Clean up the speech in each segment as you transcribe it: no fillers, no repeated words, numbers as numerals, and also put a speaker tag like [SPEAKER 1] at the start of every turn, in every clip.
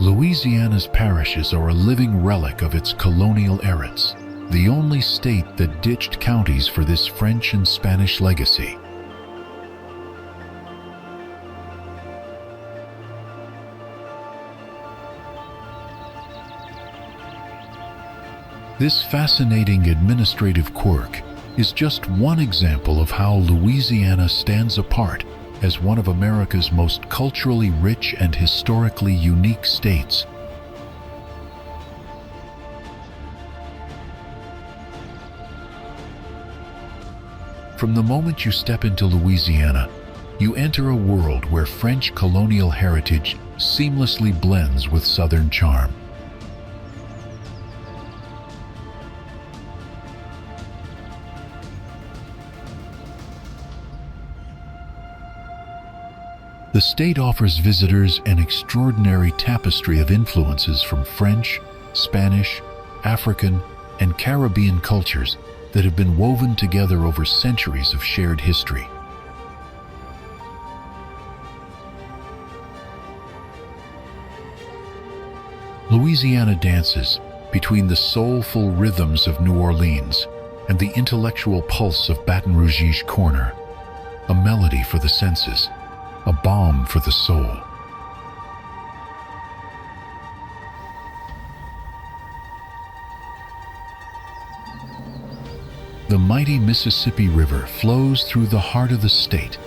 [SPEAKER 1] Louisiana's parishes are a living relic of its colonial eras, the only state that ditched counties for this French and Spanish legacy. This fascinating administrative quirk is just one example of how Louisiana stands apart as one of America's most culturally rich and historically unique states. From the moment you step into Louisiana, you enter a world where French colonial heritage seamlessly blends with Southern charm. The state offers visitors an extraordinary tapestry of influences from French, Spanish, African, and Caribbean cultures that have been woven together over centuries of shared history. Louisiana dances between the soulful rhythms of New Orleans and the intellectual pulse of Baton Rouge Corner, a melody for the senses, a balm for the soul. The mighty Mississippi River flows through the heart of the state,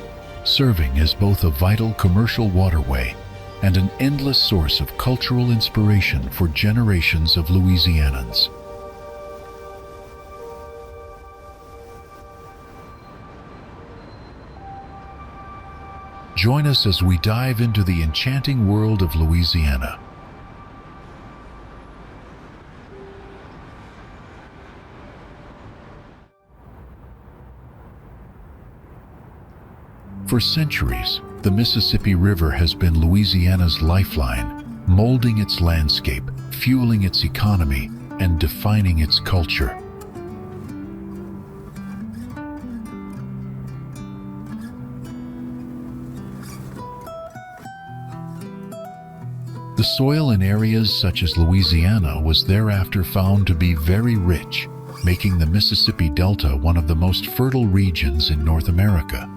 [SPEAKER 1] serving as both a vital commercial waterway and an endless source of cultural inspiration for generations of Louisianans. Join us as we dive into the enchanting world of Louisiana. For centuries, the Mississippi River has been Louisiana's lifeline, molding its landscape, fueling its economy, and defining its culture. The soil in areas such as Louisiana was thereafter found to be very rich, making the Mississippi Delta one of the most fertile regions in North America.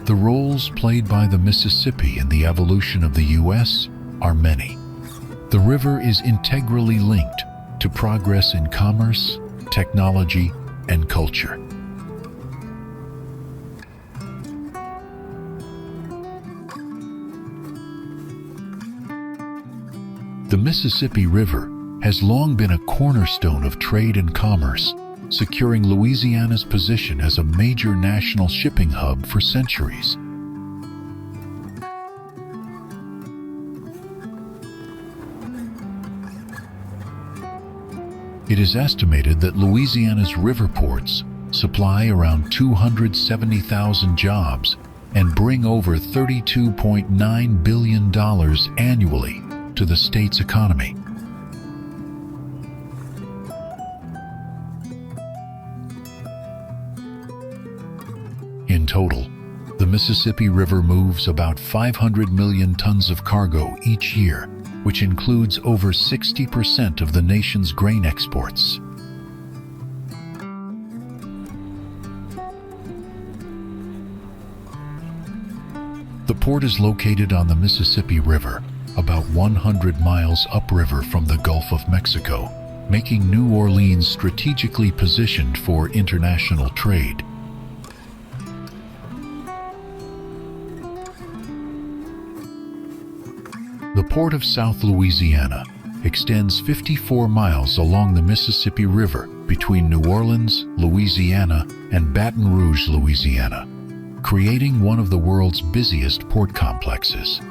[SPEAKER 1] The roles played by the Mississippi in the evolution of the U.S. are many. The river is integrally linked to progress in commerce, technology, and culture. The Mississippi River has long been a cornerstone of trade and commerce, securing Louisiana's position as a major national shipping hub for centuries. It is estimated that Louisiana's river ports supply around 270,000 jobs and bring over $32.9 billion annually to the state's economy. In total, the Mississippi River moves about 500 million tons of cargo each year, which includes over 60% of the nation's grain exports. The port is located on the Mississippi River, about 100 miles upriver from the Gulf of Mexico, making New Orleans strategically positioned for international trade. The Port of South Louisiana extends 54 miles along the Mississippi River between New Orleans, Louisiana, and Baton Rouge, Louisiana, creating one of the world's busiest port complexes.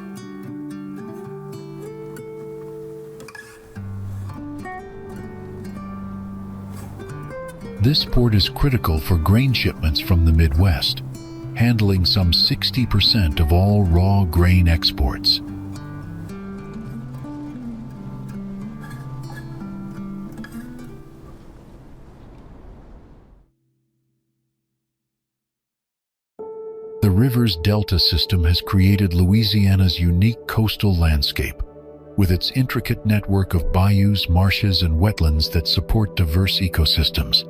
[SPEAKER 1] This port is critical for grain shipments from the Midwest, handling some 60% of all raw grain exports. river's delta system has created Louisiana's unique coastal landscape, with its intricate network of bayous, marshes, and wetlands that support diverse ecosystems.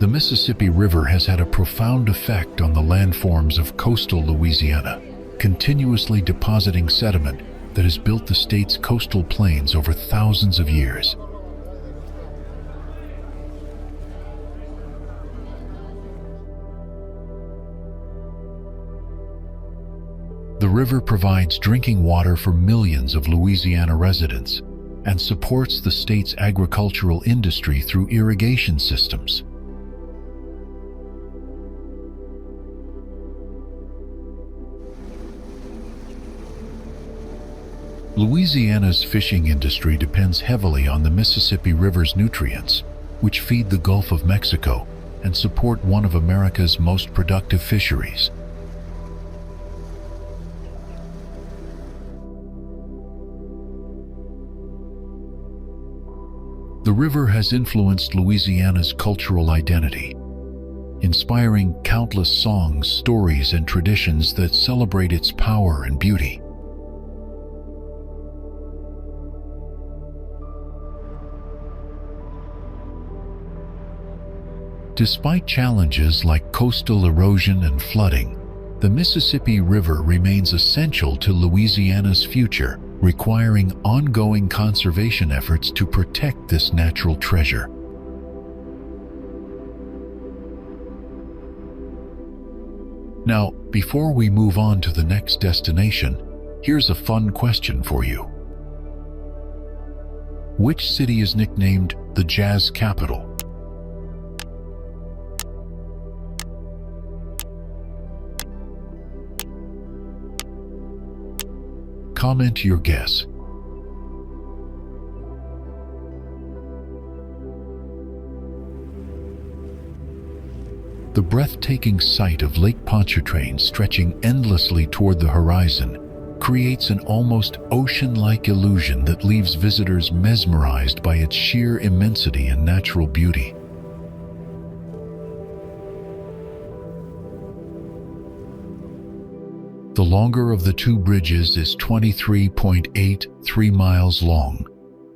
[SPEAKER 1] The Mississippi River has had a profound effect on the landforms of coastal Louisiana, continuously depositing sediment that has built the state's coastal plains over thousands of years. The river provides drinking water for millions of Louisiana residents and supports the state's agricultural industry through irrigation systems. Louisiana's fishing industry depends heavily on the Mississippi River's nutrients, which feed the Gulf of Mexico and support one of America's most productive fisheries. The river has influenced Louisiana's cultural identity, inspiring countless songs, stories, and traditions that celebrate its power and beauty. Despite challenges like coastal erosion and flooding, the Mississippi River remains essential to Louisiana's future, requiring ongoing conservation efforts to protect this natural treasure. Now, before we move on to the next destination, here's a fun question for you. Which city is nicknamed the Jazz Capital? Comment your guess. The breathtaking sight of Lake Pontchartrain stretching endlessly toward the horizon creates an almost ocean-like illusion that leaves visitors mesmerized by its sheer immensity and natural beauty. The longer of the two bridges is 23.83 miles long.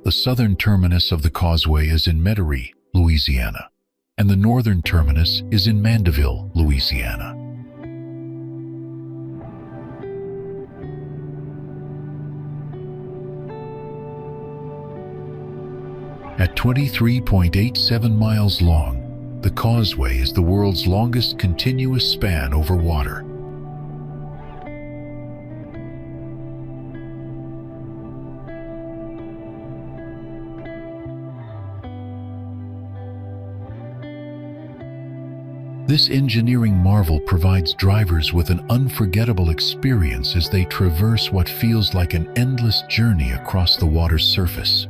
[SPEAKER 1] The southern terminus of the causeway is in Metairie, Louisiana, and the northern terminus is in Mandeville, Louisiana. At 23.87 miles long, the causeway is the world's longest continuous span over water. This engineering marvel provides drivers with an unforgettable experience as they traverse what feels like an endless journey across the water's surface.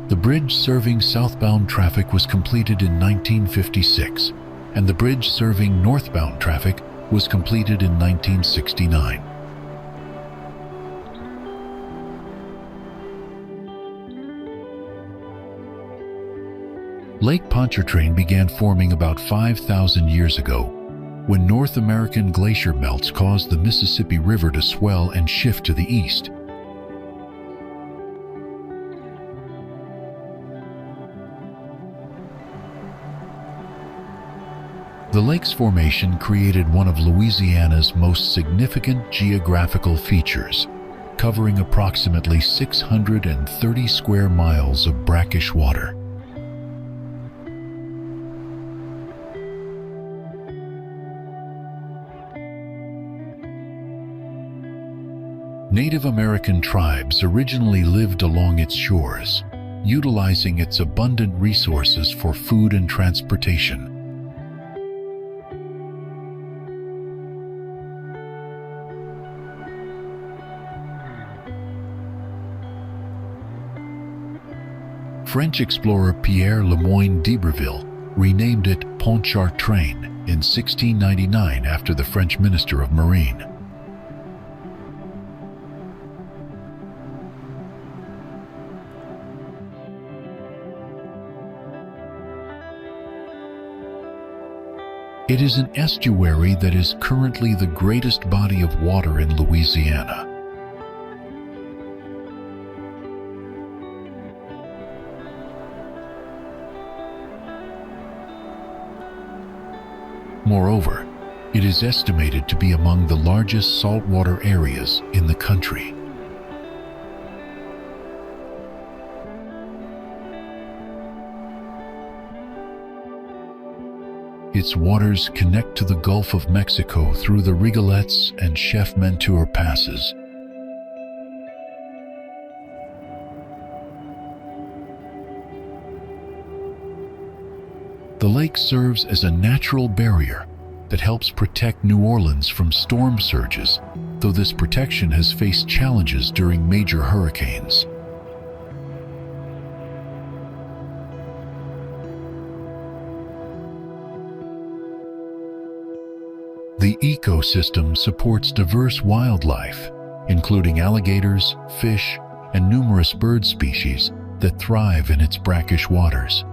[SPEAKER 1] The bridge serving southbound traffic was completed in 1956, and the bridge serving northbound traffic was completed in 1969. Lake Pontchartrain began forming about 5,000 years ago, when North American glacier melts caused the Mississippi River to swell and shift to the east. The lake's formation created one of Louisiana's most significant geographical features, covering approximately 630 square miles of brackish water. Native American tribes originally lived along its shores, utilizing its abundant resources for food and transportation. French explorer Pierre Le Moyne d'Iberville renamed it Pontchartrain in 1699 after the French Minister of Marine. It is an estuary that is currently the greatest body of water in Louisiana. Moreover, it is estimated to be among the largest saltwater areas in the country. Its waters connect to the Gulf of Mexico through the Rigolets and Chef-Menteur passes. The lake serves as a natural barrier that helps protect New Orleans from storm surges, though this protection has faced challenges during major hurricanes. The ecosystem supports diverse wildlife, including alligators, fish, and numerous bird species that thrive in its brackish waters.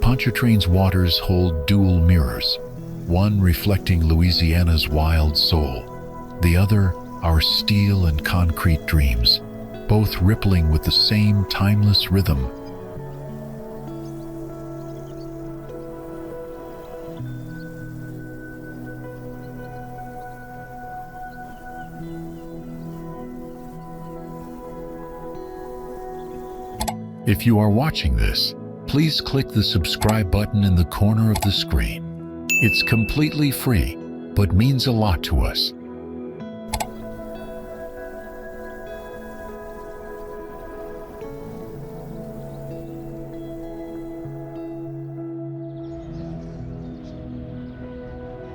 [SPEAKER 1] Pontchartrain's waters hold dual mirrors, one reflecting Louisiana's wild soul, the other our steel and concrete dreams, both rippling with the same timeless rhythm. If you are watching this, please click the subscribe button in the corner of the screen. It's completely free, but means a lot to us.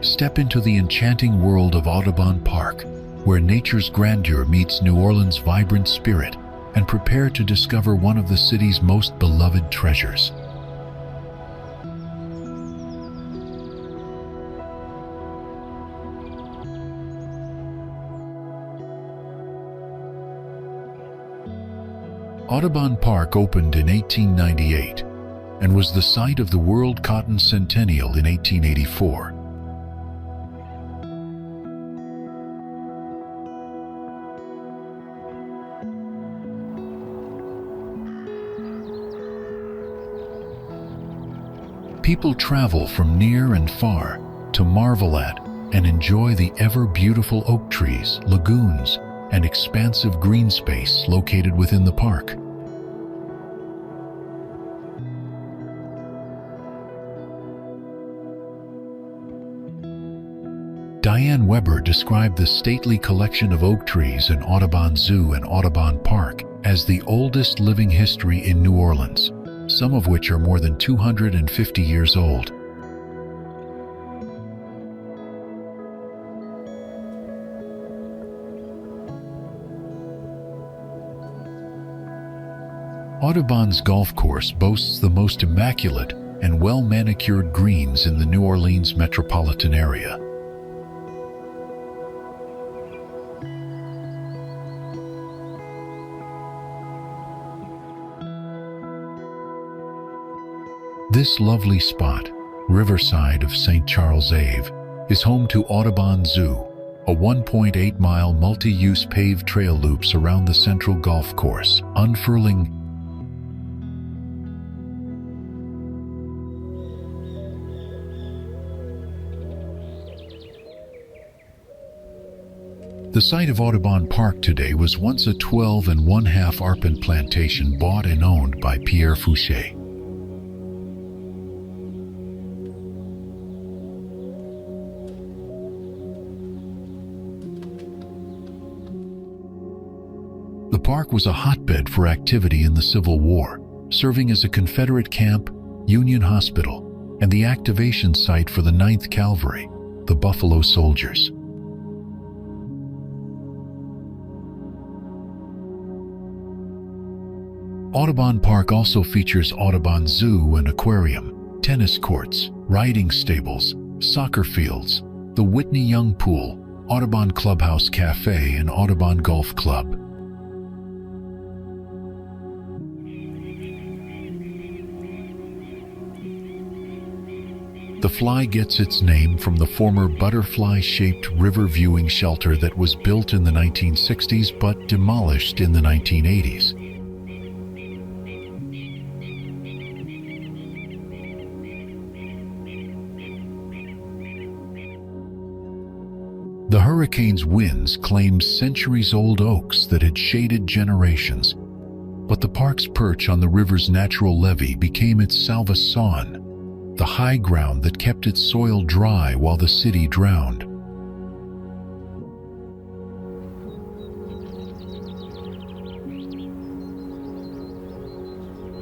[SPEAKER 1] Step into the enchanting world of Audubon Park, where nature's grandeur meets New Orleans' vibrant spirit, and prepare to discover one of the city's most beloved treasures. Audubon Park opened in 1898 and was the site of the World Cotton Centennial in 1884. People travel from near and far to marvel at and enjoy the ever-beautiful oak trees, lagoons, and expansive green space located within the park. Diane Weber described the stately collection of oak trees in Audubon Zoo and Audubon Park as the oldest living history in New Orleans, some of which are more than 250 years old. Audubon's golf course boasts the most immaculate and well-manicured greens in the New Orleans metropolitan area. This lovely spot, Riverside of St. Charles Ave, is home to Audubon Zoo, a 1.8-mile multi-use paved trail loops around the central golf course, unfurling The site of Audubon Park today was once a 12½ arpent plantation bought and owned by Pierre Fouché. The park was a hotbed for activity in the Civil War, serving as a Confederate camp, Union hospital, and the activation site for the 9th Cavalry, the Buffalo Soldiers. Audubon Park also features Audubon Zoo and Aquarium, tennis courts, riding stables, soccer fields, the Whitney Young Pool, Audubon Clubhouse Cafe, and Audubon Golf Club. The Fly gets its name from the former butterfly-shaped river viewing shelter that was built in the 1960s but demolished in the 1980s. The hurricane's winds claimed centuries-old oaks that had shaded generations, but the park's perch on the river's natural levee became its salvason, the high ground that kept its soil dry while the city drowned.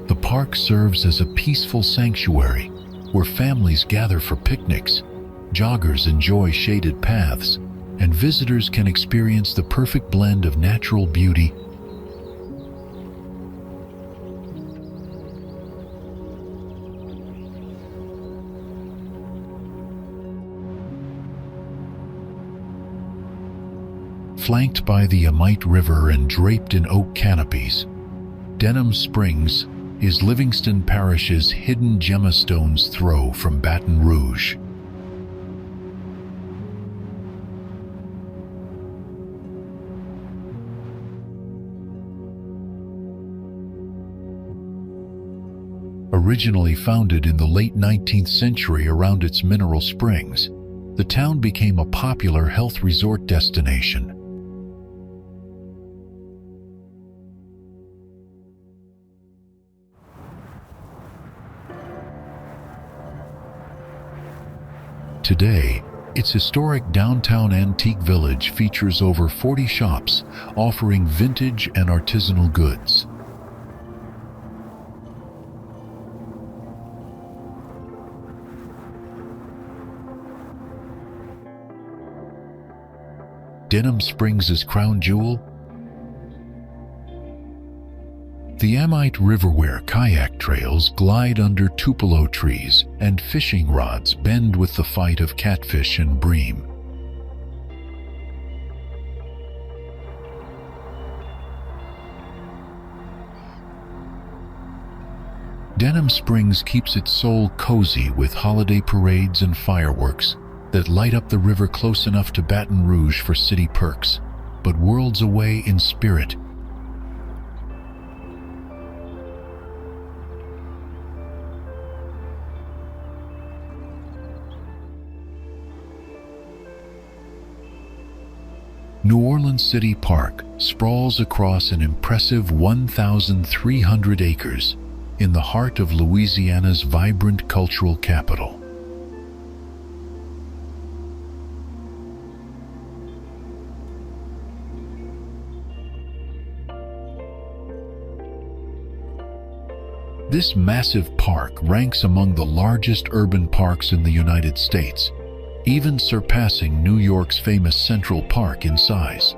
[SPEAKER 1] The park serves as a peaceful sanctuary where families gather for picnics, joggers enjoy shaded paths, and visitors can experience the perfect blend of natural beauty flanked by the Amite River and draped in oak canopies. Denham Springs is Livingston Parish's hidden gemstone's throw from Baton Rouge. Originally founded in the late 19th century around its mineral springs, the town became a popular health resort destination. Today, its historic downtown antique village features over 40 shops offering vintage and artisanal goods. Denham Springs' crown jewel? The Amite River, where kayak trails glide under tupelo trees and fishing rods bend with the fight of catfish and bream. Denham Springs keeps its soul cozy with holiday parades and fireworks that light up the river close enough to Baton Rouge for city perks, but worlds away in spirit. New Orleans City Park sprawls across an impressive 1,300 acres in the heart of Louisiana's vibrant cultural capital. This massive park ranks among the largest urban parks in the United States, even surpassing New York's famous Central Park in size.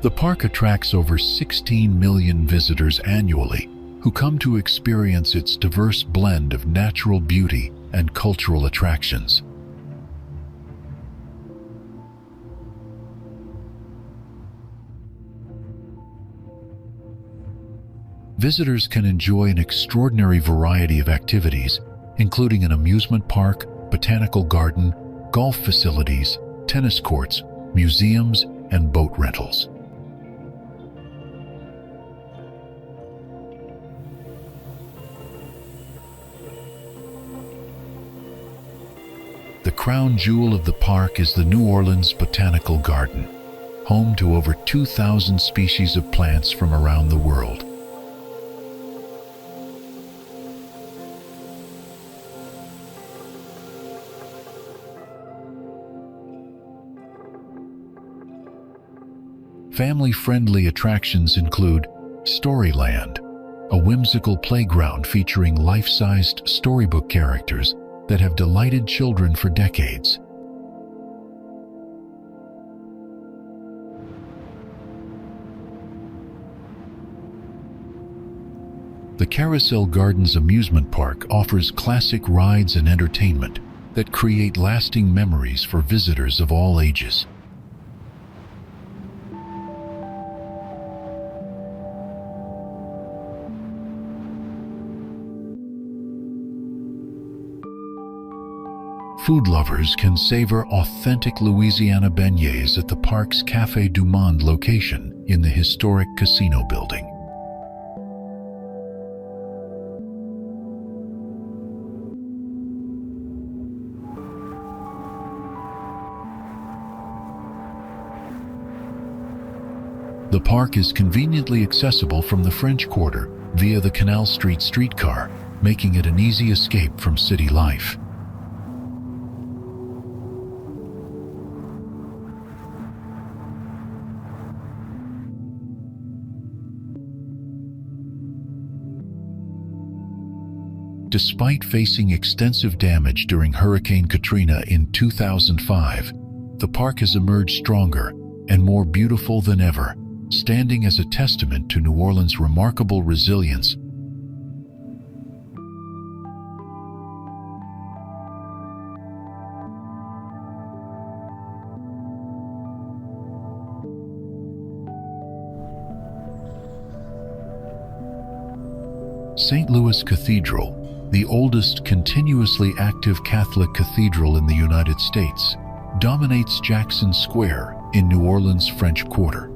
[SPEAKER 1] The park attracts over 16 million visitors annually who come to experience its diverse blend of natural beauty and cultural attractions. Visitors can enjoy an extraordinary variety of activities, including an amusement park, botanical garden, golf facilities, tennis courts, museums, and boat rentals. The crown jewel of the park is the New Orleans Botanical Garden, home to over 2,000 species of plants from around the world. Family-friendly attractions include Storyland, a whimsical playground featuring life-sized storybook characters that have delighted children for decades. The Carousel Gardens amusement park offers classic rides and entertainment that create lasting memories for visitors of all ages. Food lovers can savor authentic Louisiana beignets at the park's Café du Monde location in the historic casino building. The park is conveniently accessible from the French Quarter via the Canal Street streetcar, making it an easy escape from city life. Despite facing extensive damage during Hurricane Katrina in 2005, the park has emerged stronger and more beautiful than ever, standing as a testament to New Orleans' remarkable resilience. St. Louis Cathedral, the oldest continuously active Catholic cathedral in the United States, dominates Jackson Square in New Orleans' French Quarter.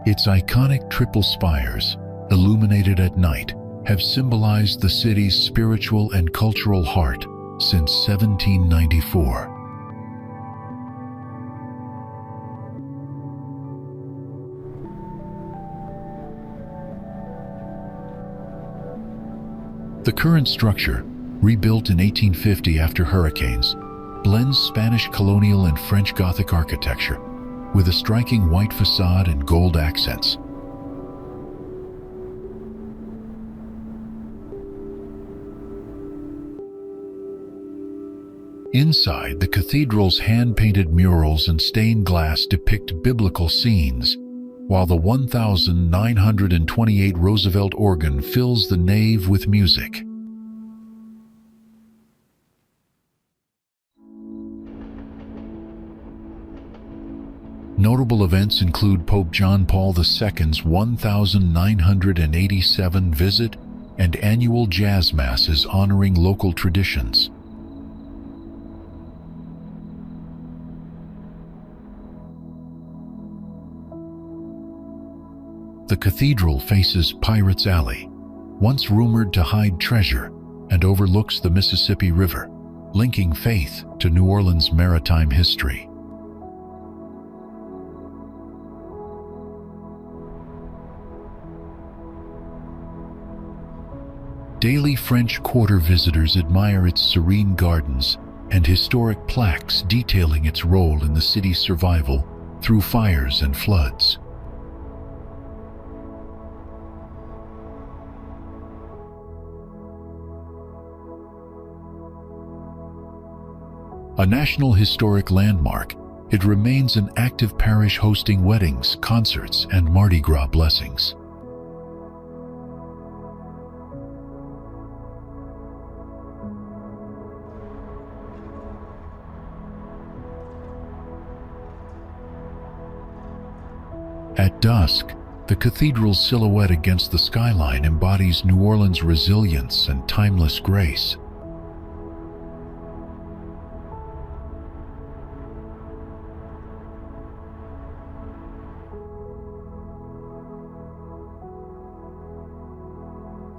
[SPEAKER 1] Its iconic triple spires, illuminated at night, have symbolized the city's spiritual and cultural heart since 1794. The current structure, rebuilt in 1850 after hurricanes, blends Spanish colonial and French Gothic architecture with a striking white facade and gold accents. Inside, the cathedral's hand-painted murals and stained glass depict biblical scenes, while the 1,928 Roosevelt organ fills the nave with music. Notable events include Pope John Paul II's 1,987 visit and annual jazz masses honoring local traditions. The cathedral faces Pirates Alley, once rumored to hide treasure, and overlooks the Mississippi River, linking faith to New Orleans' maritime history. Daily French Quarter visitors admire its serene gardens and historic plaques detailing its role in the city's survival through fires and floods. A National Historic Landmark, it remains an active parish hosting weddings, concerts, and Mardi Gras blessings. At dusk, the cathedral's silhouette against the skyline embodies New Orleans' resilience and timeless grace.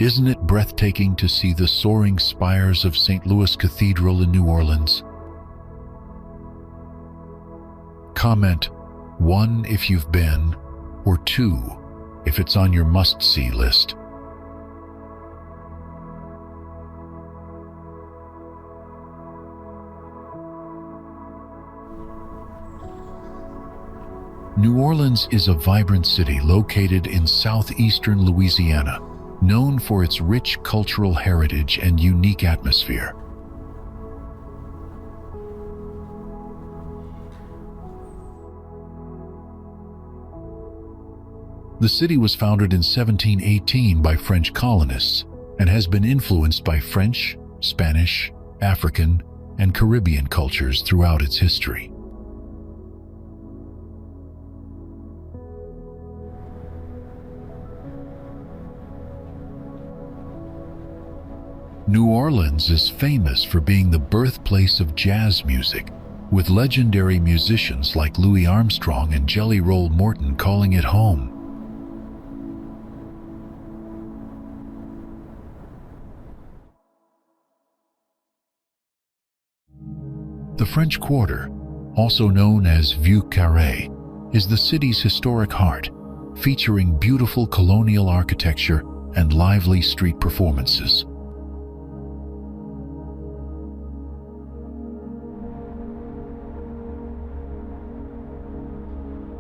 [SPEAKER 1] Isn't it breathtaking to see the soaring spires of St. Louis Cathedral in New Orleans? Comment 1 if you've been, or 2 if it's on your must-see list. New Orleans is a vibrant city located in southeastern Louisiana, known for its rich cultural heritage and unique atmosphere. The city was founded in 1718 by French colonists and has been influenced by French, Spanish, African, and Caribbean cultures throughout its history. New Orleans is famous for being the birthplace of jazz music, with legendary musicians like Louis Armstrong and Jelly Roll Morton calling it home. The French Quarter, also known as Vieux Carré, is the city's historic heart, featuring beautiful colonial architecture and lively street performances.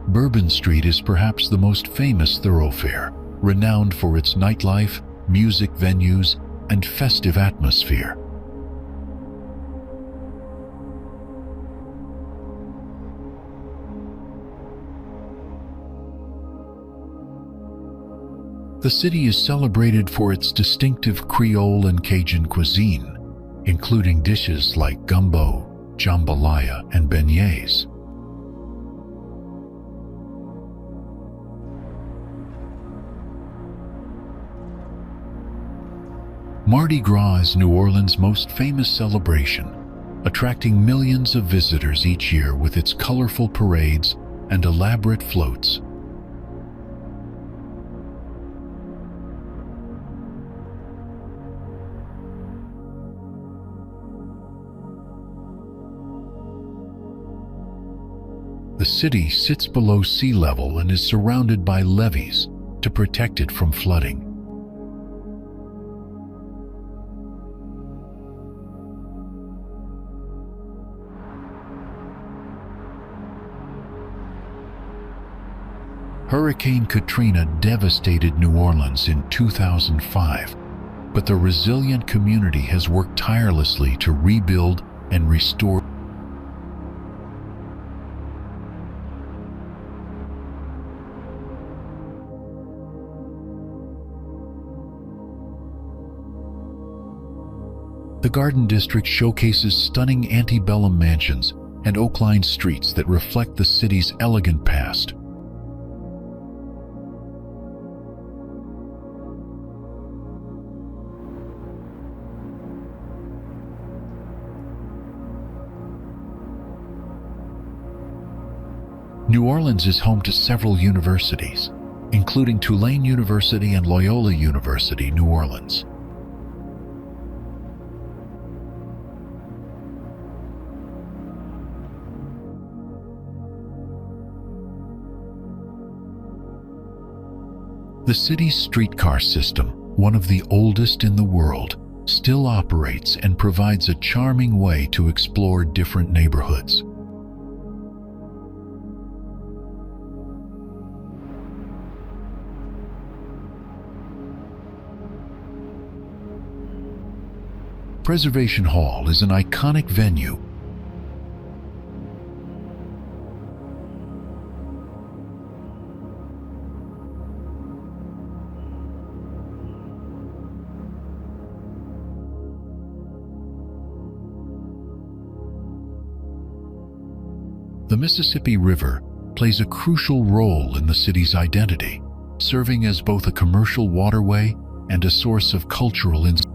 [SPEAKER 1] Bourbon Street is perhaps the most famous thoroughfare, renowned for its nightlife, music venues, and festive atmosphere. The city is celebrated for its distinctive Creole and Cajun cuisine, including dishes like gumbo, jambalaya, and beignets. Mardi Gras is New Orleans' most famous celebration, attracting millions of visitors each year with its colorful parades and elaborate floats. The city sits below sea level and is surrounded by levees to protect it from flooding. Hurricane Katrina devastated New Orleans in 2005, but the resilient community has worked tirelessly to rebuild and restore. The Garden District showcases stunning antebellum mansions and oak-lined streets that reflect the city's elegant past. New Orleans is home to several universities, including Tulane University and Loyola University, New Orleans. The city's streetcar system, one of the oldest in the world, still operates and provides a charming way to explore different neighborhoods. Preservation Hall is an iconic venue. The Mississippi River plays a crucial role in the city's identity, serving as both a commercial waterway and a source of cultural inspiration.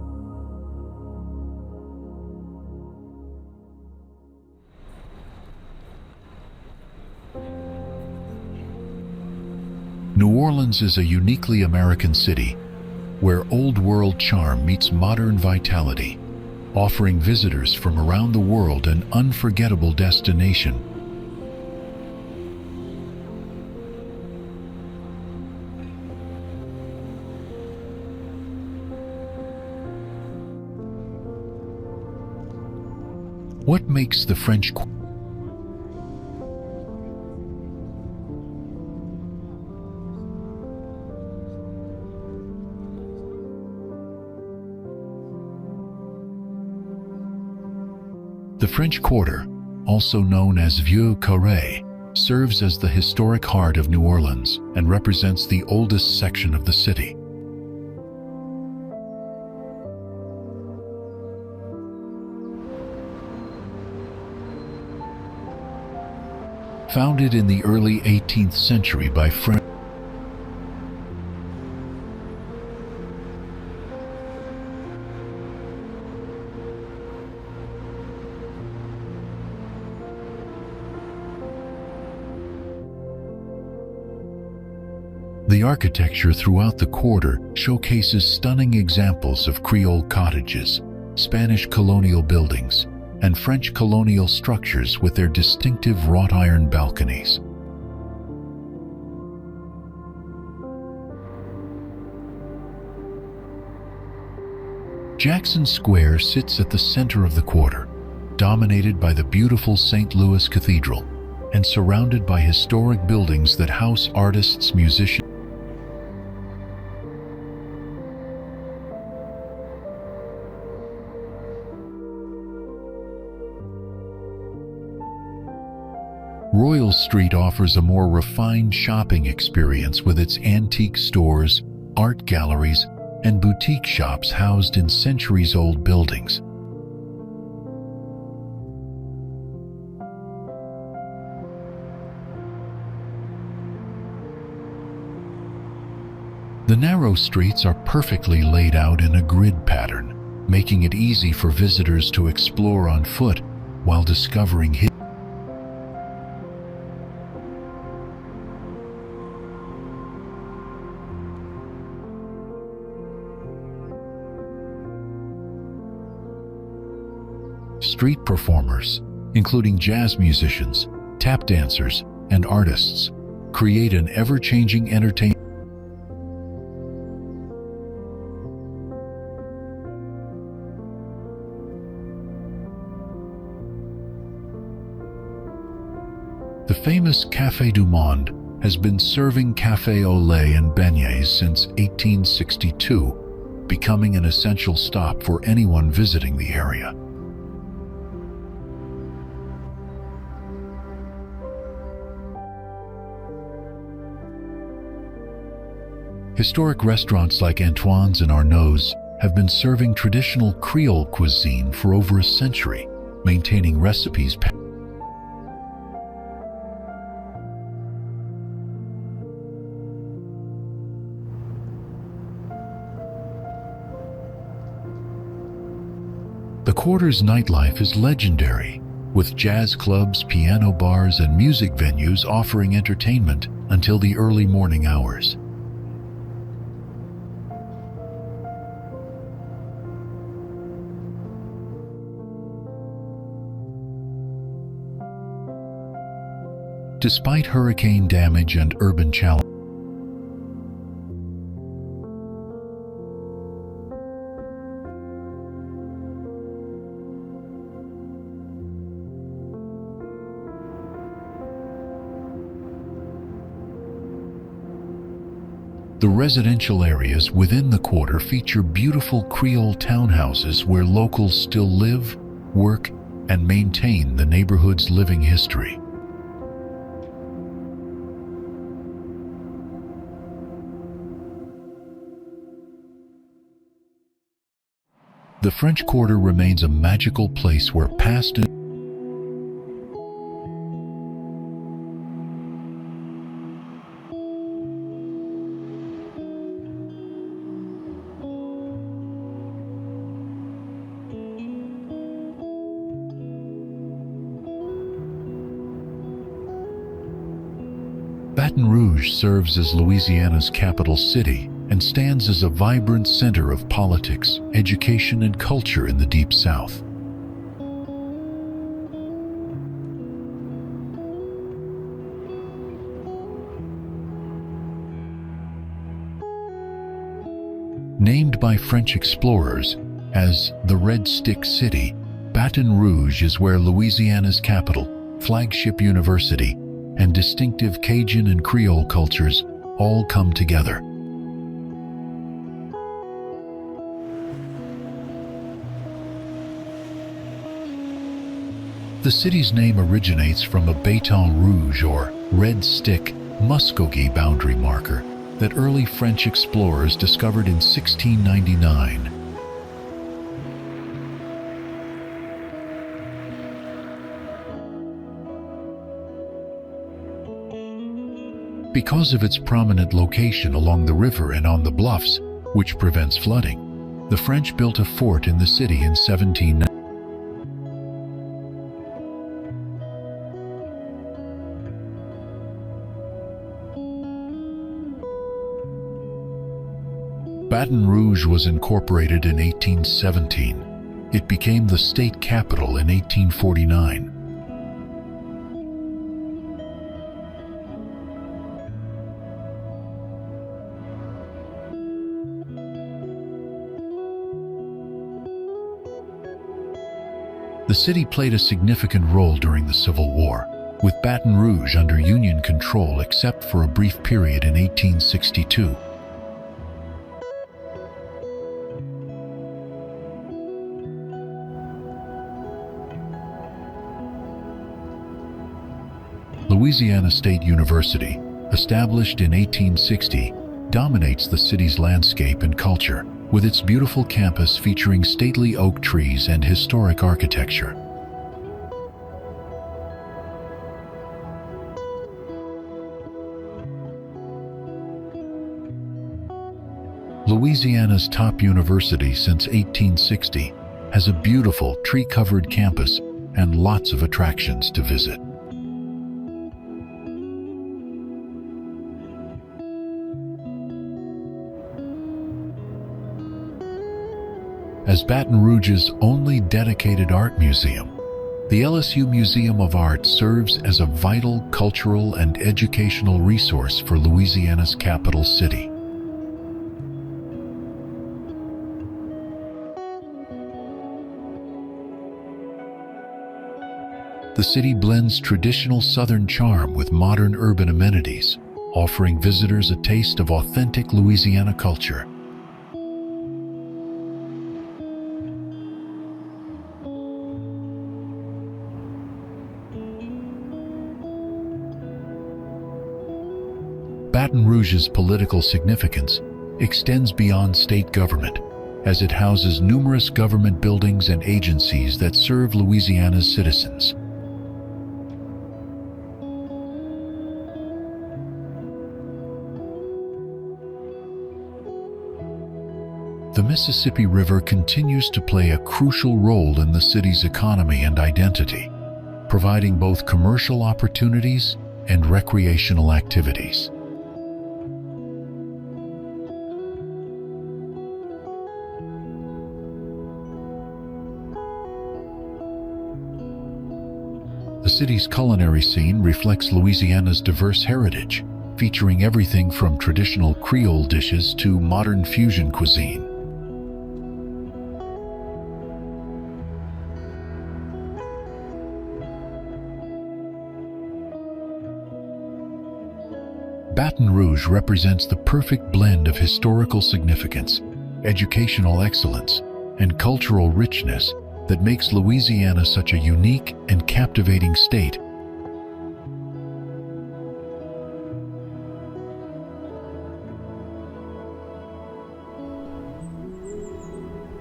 [SPEAKER 1] New Orleans is a uniquely American city where old-world charm meets modern vitality, offering visitors from around the world an unforgettable destination. What makes the French Quarter The French Quarter, also known as Vieux Carré, serves as the historic heart of New Orleans and represents the oldest section of the city. Founded in the early 18th century by French The architecture throughout the quarter showcases stunning examples of Creole cottages, Spanish colonial buildings, and French colonial structures with their distinctive wrought iron balconies. Jackson Square sits at the center of the quarter, dominated by the beautiful St. Louis Cathedral and surrounded by historic buildings that house artists, musicians, Royal Street offers a more refined shopping experience with its antique stores, art galleries, and boutique shops housed in centuries-old buildings. The narrow streets are perfectly laid out in a grid pattern, making it easy for visitors to explore on foot while discovering hidden. Street performers, including jazz musicians, tap dancers, and artists, create an ever-changing entertainment. The famous Café du Monde has been serving café au lait and beignets since 1862, becoming an essential stop for anyone visiting the area. Historic restaurants like Antoine's and Arnaud's have been serving traditional Creole cuisine for over a century, maintaining recipes. The quarter's nightlife is legendary, with jazz clubs, piano bars, and music venues offering entertainment until the early morning hours. Despite hurricane damage and urban challenges, the residential areas within the quarter feature beautiful Creole townhouses where locals still live, work, and maintain the neighborhood's living history. The French Quarter remains a magical place where past and Baton Rouge serves as Louisiana's capital city and stands as a vibrant center of politics, education, and culture in the Deep South. Named by French explorers as the Red Stick City, Baton Rouge is where Louisiana's capital, flagship university, and distinctive Cajun and Creole cultures all come together. The city's name originates from a Baton Rouge or red stick muskogee boundary marker that early French explorers discovered in 1699. Because of its prominent location along the river and on the bluffs, which prevents flooding, the French built a fort in the city in 1790. Baton Rouge was incorporated in 1817. It became the state capital in 1849. The city played a significant role during the Civil War, with Baton Rouge under Union control except for a brief period in 1862. Louisiana State University, established in 1860, dominates the city's landscape and culture, with its beautiful campus featuring stately oak trees and historic architecture. Louisiana's top university since 1860 has a beautiful tree-covered campus and lots of attractions to visit. As Baton Rouge's only dedicated art museum, the LSU Museum of Art serves as a vital cultural and educational resource for Louisiana's capital city. The city blends traditional Southern charm with modern urban amenities, offering visitors a taste of authentic Louisiana culture. Baton Rouge's political significance extends beyond state government, as it houses numerous government buildings and agencies that serve Louisiana's citizens. The Mississippi River continues to play a crucial role in the city's economy and identity, providing both commercial opportunities and recreational activities. The city's culinary scene reflects Louisiana's diverse heritage, featuring everything from traditional Creole dishes to modern fusion cuisine. Baton Rouge represents the perfect blend of historical significance, educational excellence, and cultural richness that makes Louisiana such a unique and captivating state.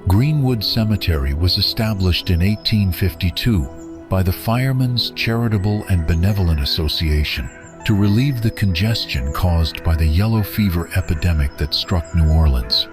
[SPEAKER 1] Greenwood Cemetery was established in 1852 by the Firemen's Charitable and Benevolent Association to relieve the congestion caused by the yellow fever epidemic that struck New Orleans.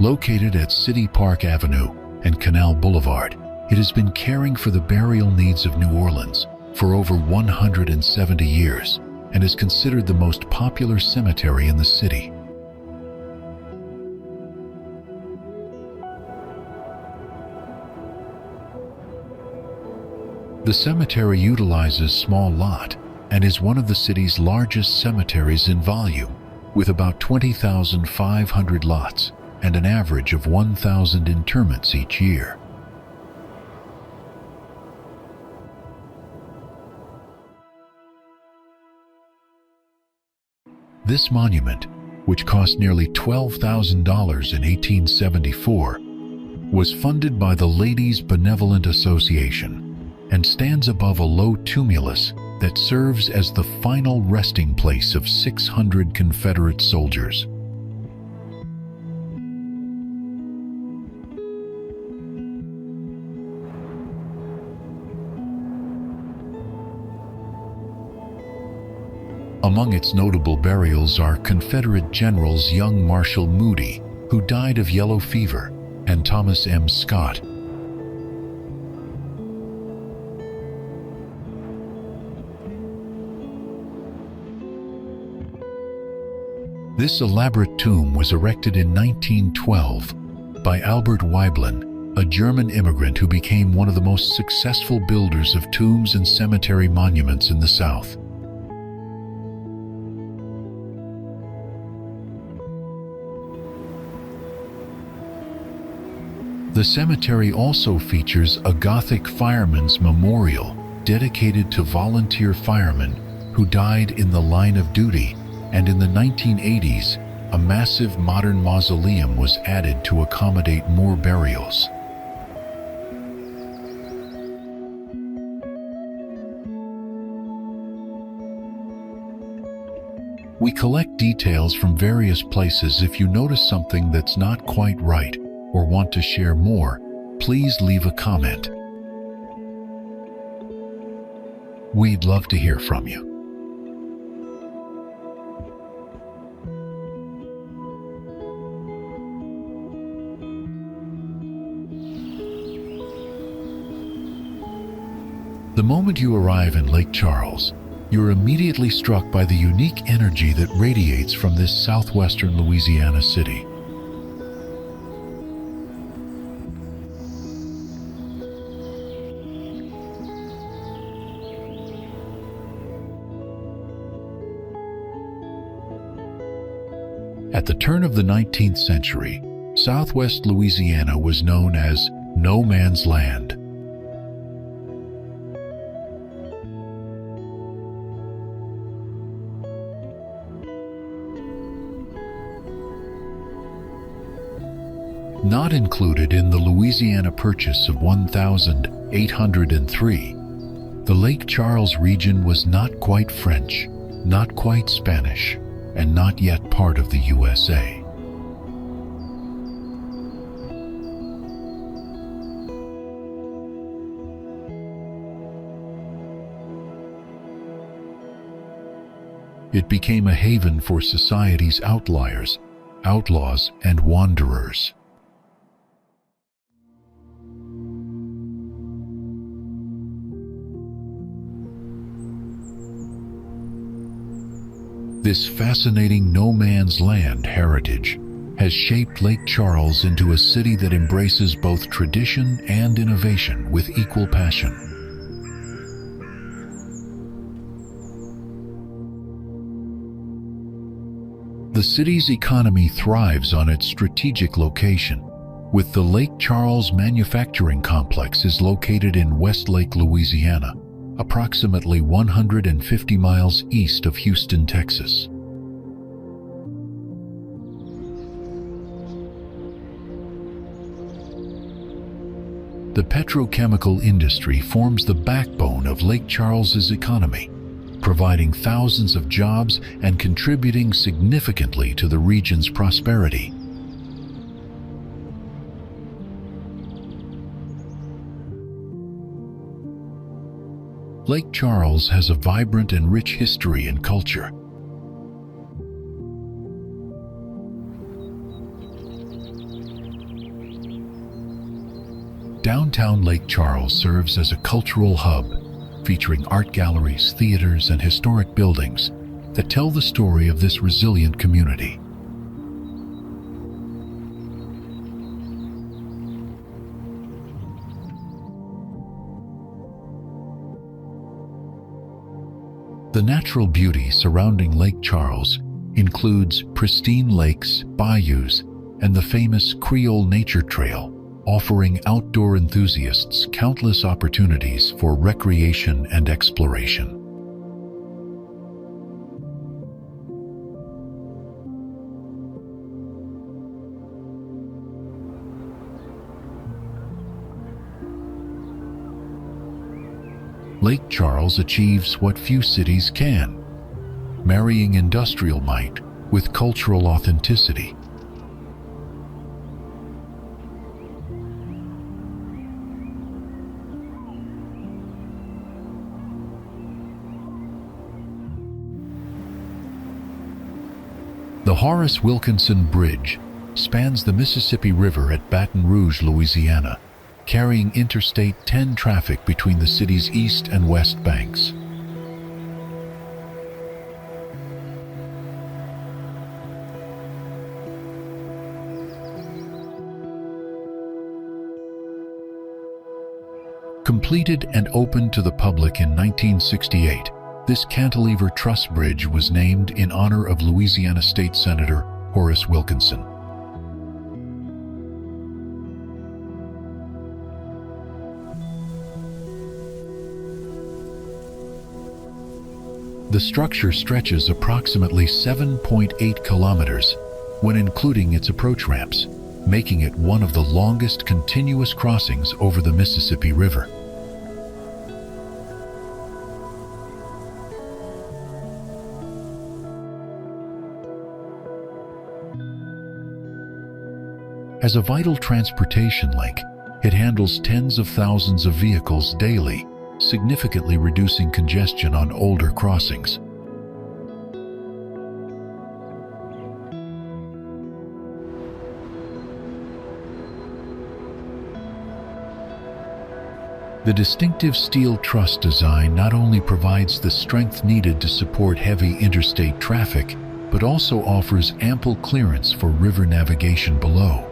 [SPEAKER 1] Located at City Park Avenue and Canal Boulevard, it has been caring for the burial needs of New Orleans for over 170 years and is considered the most popular cemetery in the city. The cemetery utilizes small lot and is one of the city's largest cemeteries in volume, with about 20,500 lots and an average of 1,000 interments each year. This monument, which cost nearly $12,000 in 1874, was funded by the Ladies' Benevolent Association and stands above a low tumulus that serves as the final resting place of 600 Confederate soldiers. Among its notable burials are Confederate Generals young Marshall Moody, who died of yellow fever, and Thomas M. Scott. This elaborate tomb was erected in 1912 by Albert Weiblin, a German immigrant who became one of the most successful builders of tombs and cemetery monuments in the South. The cemetery also features a Gothic fireman's memorial dedicated to volunteer firemen who died in the line of duty, and in the 1980s, a massive modern mausoleum was added to accommodate more burials. We collect details from various places. If you notice something that's not quite right, or want to share more, please leave a comment. We'd love to hear from you. The moment you arrive in Lake Charles, you're immediately struck by the unique energy that radiates from this southwestern Louisiana city. At the turn of the 19th century, Southwest Louisiana was known as No Man's Land. Not included in the Louisiana Purchase of 1803, the Lake Charles region was not quite French, not quite Spanish, and not yet part of the USA. It became a haven for society's outliers, outlaws, and wanderers. This fascinating no-man's land heritage has shaped Lake Charles into a city that embraces both tradition and innovation with equal passion. The city's economy thrives on its strategic location, with the Lake Charles Manufacturing Complex is located in Westlake, Louisiana, approximately 150 miles east of Houston, Texas. The petrochemical industry forms the backbone of Lake Charles's economy, providing thousands of jobs and contributing significantly to the region's prosperity. Lake Charles has a vibrant and rich history and culture. Downtown Lake Charles serves as a cultural hub, featuring art galleries, theaters, and historic buildings that tell the story of this resilient community. The natural beauty surrounding Lake Charles includes pristine lakes, bayous, and the famous Creole Nature Trail, offering outdoor enthusiasts countless opportunities for recreation and exploration. Lake Charles achieves what few cities can, marrying industrial might with cultural authenticity. The Horace Wilkinson Bridge spans the Mississippi River at Baton Rouge, Louisiana, carrying Interstate 10 traffic between the city's east and west banks. Completed and opened to the public in 1968, this cantilever truss bridge was named in honor of Louisiana State Senator Horace Wilkinson. The structure stretches approximately 7.8 kilometers when including its approach ramps, making it one of the longest continuous crossings over the Mississippi River. As a vital transportation link, it handles tens of thousands of vehicles daily, significantly reducing congestion on older crossings. The distinctive steel truss design not only provides the strength needed to support heavy interstate traffic, but also offers ample clearance for river navigation below.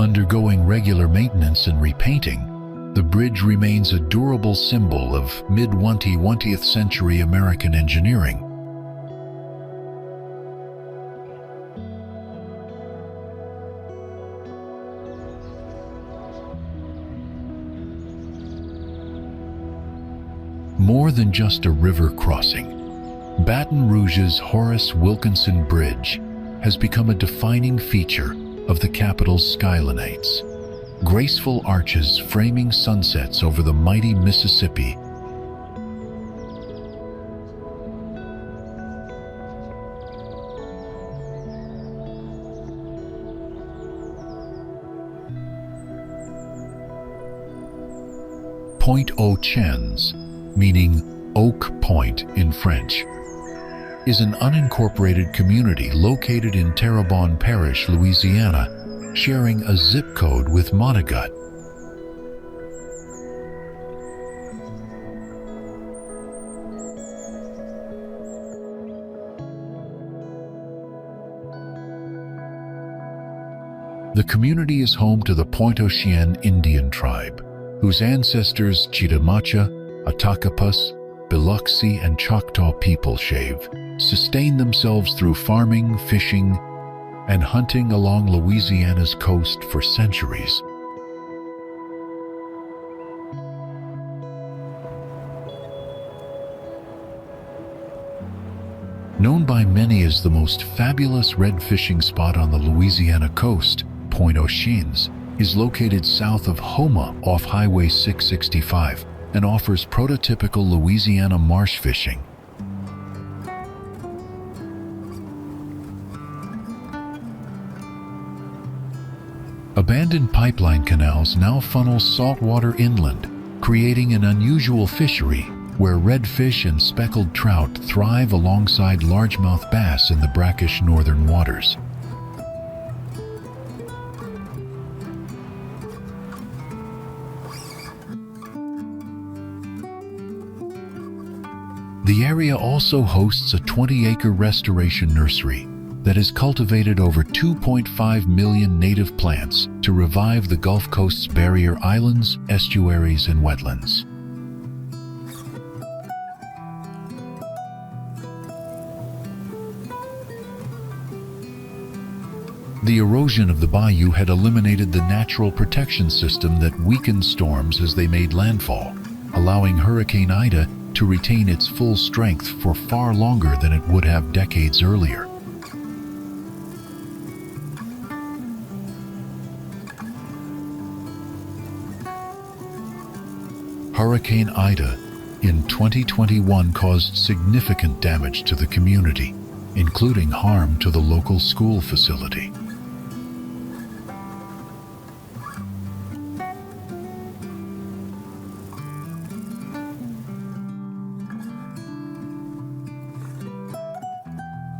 [SPEAKER 1] Undergoing regular maintenance and repainting, the bridge remains a durable symbol of mid-20th century American engineering. More than just a river crossing, Baton Rouge's Horace Wilkinson Bridge has become a defining feature of the capital's skylinates, graceful arches framing sunsets over the mighty Mississippi. Point-Aux-Chenes, meaning Oak Point in French, is an unincorporated community located in Terrebonne Parish, Louisiana, sharing a zip code with Montaigut. The community is home to the Point-Aux-Chenes Indian tribe, whose ancestors Chitimacha, Attakapas, Biloxi, and Choctaw people sustain themselves through farming, fishing, and hunting along Louisiana's coast for centuries. Known by many as the most fabulous red fishing spot on the Louisiana coast, Point-Aux-Chenes is located south of Houma off Highway 665 and offers prototypical Louisiana marsh fishing. Abandoned pipeline canals now funnel saltwater inland, creating an unusual fishery where redfish and speckled trout thrive alongside largemouth bass in the brackish northern waters. The area also hosts a 20-acre restoration nursery that has cultivated over 2.5 million native plants to revive the Gulf Coast's barrier islands, estuaries, and wetlands. The erosion of the bayou had eliminated the natural protection system that weakened storms as they made landfall, allowing Hurricane Ida to retain its full strength for far longer than it would have decades earlier. Hurricane Ida in 2021 caused significant damage to the community, including harm to the local school facility.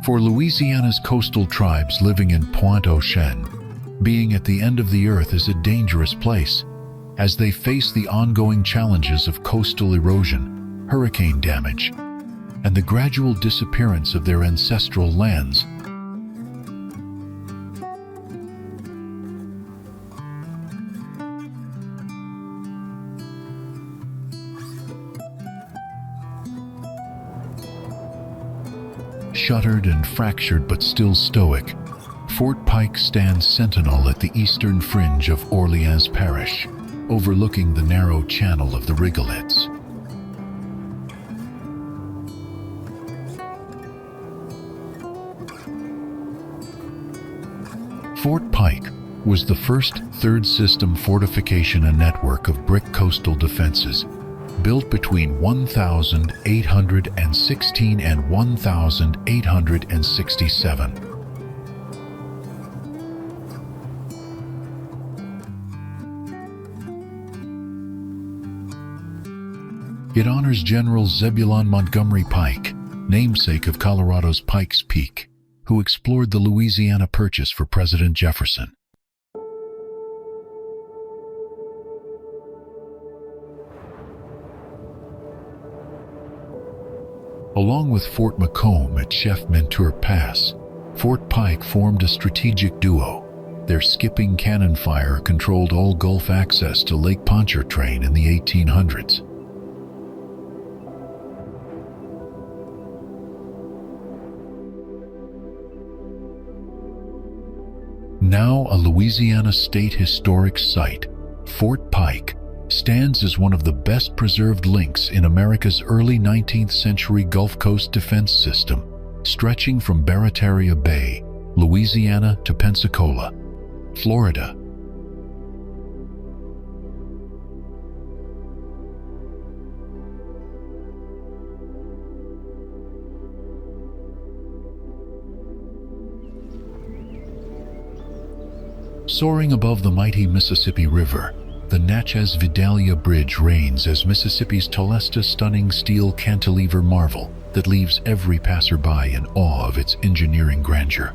[SPEAKER 1] For Louisiana's coastal tribes living in Point-Aux-Chenes, being at the end of the earth is a dangerous place, as they face the ongoing challenges of coastal erosion, hurricane damage, and the gradual disappearance of their ancestral lands. Shuttered and fractured but still stoic, Fort Pike stands sentinel at the eastern fringe of Orleans Parish, overlooking the narrow channel of the Rigolets. Fort Pike was the first third-system fortification and network of brick coastal defenses, built between 1816 and 1867. It honors General Zebulon Montgomery Pike, namesake of Colorado's Pikes Peak, who explored the Louisiana Purchase for President Jefferson. Along with Fort Macomb at Chef Menteur Pass, Fort Pike formed a strategic duo. Their skipping cannon fire controlled all Gulf access to Lake Pontchartrain in the 1800s. Now a Louisiana State Historic Site, Fort Pike stands as one of the best preserved links in America's early 19th century Gulf Coast defense system, stretching from Barataria Bay, Louisiana to Pensacola, Florida. Soaring above the mighty Mississippi River, the Natchez-Vidalia Bridge reigns as Mississippi's tallest stunning steel cantilever marvel that leaves every passerby in awe of its engineering grandeur.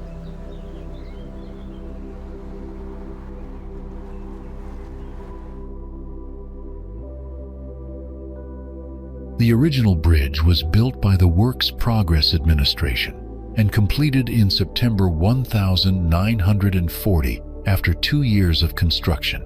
[SPEAKER 1] The original bridge was built by the Works Progress Administration and completed in September 1940 after 2 years of construction.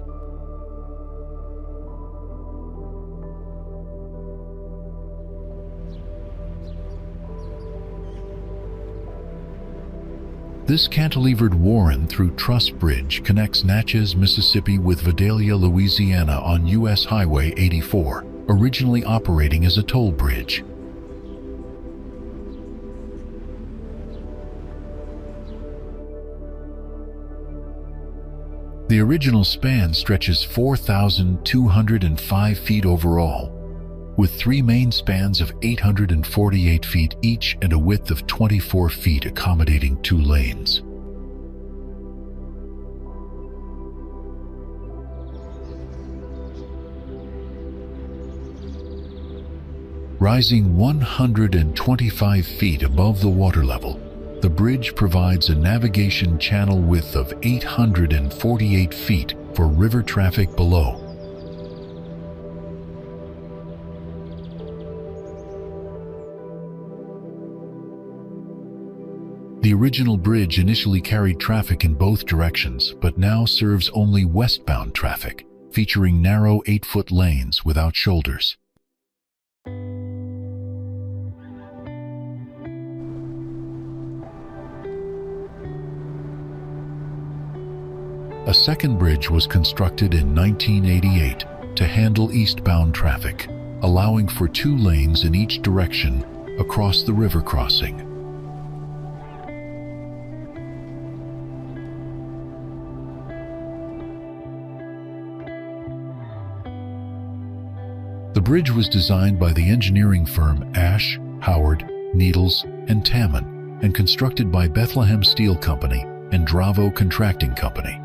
[SPEAKER 1] This cantilevered warren through Truss Bridge connects Natchez, Mississippi with Vidalia, Louisiana on U.S. Highway 84, originally operating as a toll bridge. The original span stretches 4,205 feet overall, with 3 main spans of 848 feet each and a width of 24 feet accommodating 2 lanes. Rising 125 feet above the water level, the bridge provides a navigation channel width of 848 feet for river traffic below. The original bridge initially carried traffic in both directions, but now serves only westbound traffic, featuring narrow 8-foot lanes without shoulders. A second bridge was constructed in 1988 to handle eastbound traffic, allowing for 2 lanes in each direction across the river crossing. The The bridge was designed by the engineering firm Ash, Howard, Needles, and Tamman, and constructed by Bethlehem Steel Company and Dravo Contracting Company.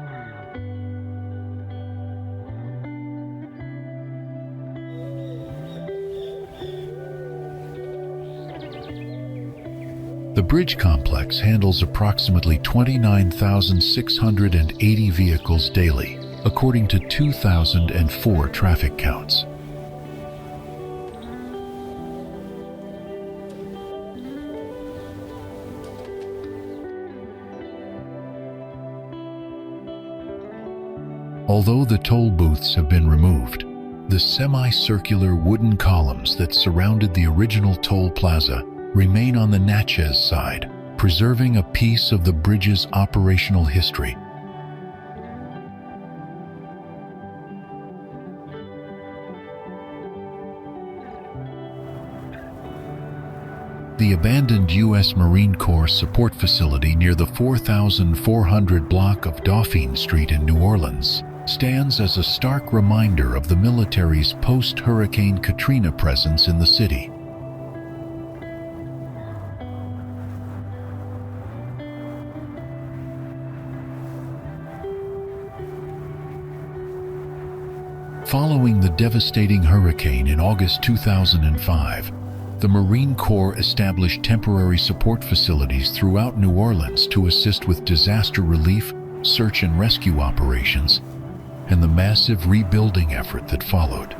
[SPEAKER 1] The bridge complex handles approximately 29,680 vehicles daily, according to 2004 traffic counts. Although the toll booths have been removed, the semicircular wooden columns that surrounded the original toll plaza remain on the Natchez side, preserving a piece of the bridge's operational history. The abandoned U.S. Marine Corps support facility near the 4400 block of Dauphine Street in New Orleans stands as a stark reminder of the military's post-Hurricane Katrina presence in the city. Following the devastating hurricane in August 2005, the Marine Corps established temporary support facilities throughout New Orleans to assist with disaster relief, search and rescue operations, and the massive rebuilding effort that followed.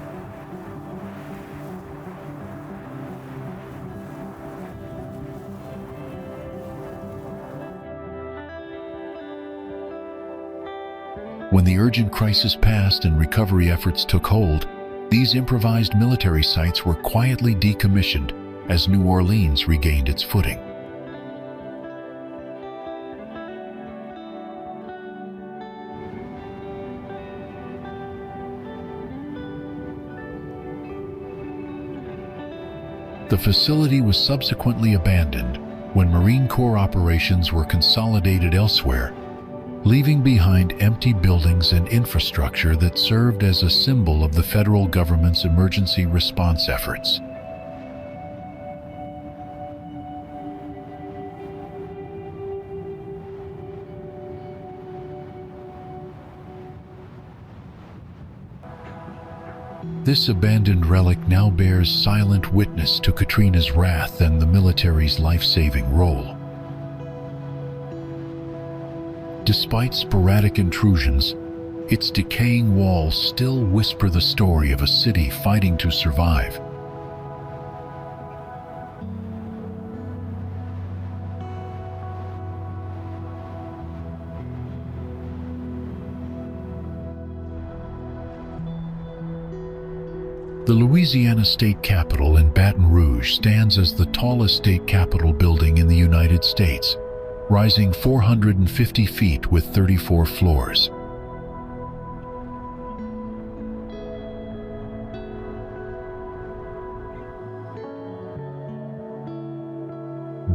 [SPEAKER 1] When the urgent crisis passed and recovery efforts took hold, these improvised military sites were quietly decommissioned as New Orleans regained its footing. The facility was subsequently abandoned when Marine Corps operations were consolidated elsewhere, leaving behind empty buildings and infrastructure that served as a symbol of the federal government's emergency response efforts. This abandoned relic now bears silent witness to Katrina's wrath and the military's life-saving role. Despite sporadic intrusions, its decaying walls still whisper the story of a city fighting to survive. The Louisiana State Capitol in Baton Rouge stands as the tallest state capitol building in the United States, rising 450 feet with 34 floors.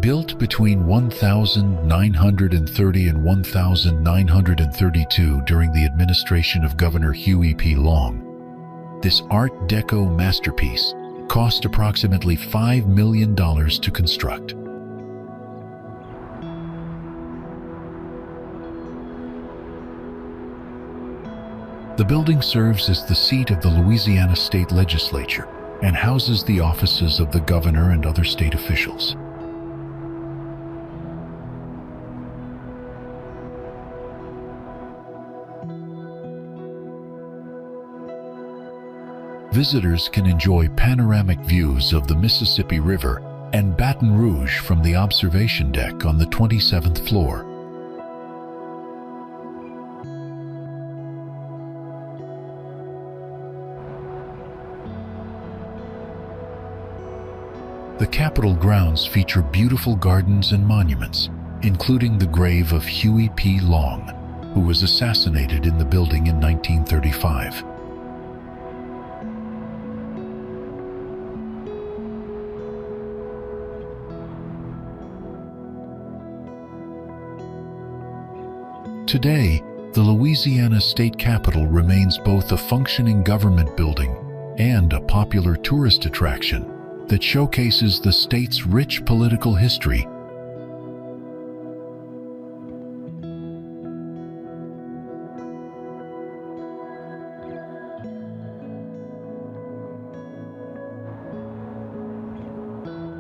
[SPEAKER 1] Built between 1930 and 1932 during the administration of Governor Huey P. Long, this Art Deco masterpiece cost approximately $5 million to construct. The building serves as the seat of the Louisiana State Legislature and houses the offices of the governor and other state officials. Visitors can enjoy panoramic views of the Mississippi River and Baton Rouge from the observation deck on the 27th floor. The Capitol grounds feature beautiful gardens and monuments, including the grave of Huey P. Long, who was assassinated in the building in 1935. Today, the Louisiana State Capitol remains both a functioning government building and a popular tourist attraction that showcases the state's rich political history.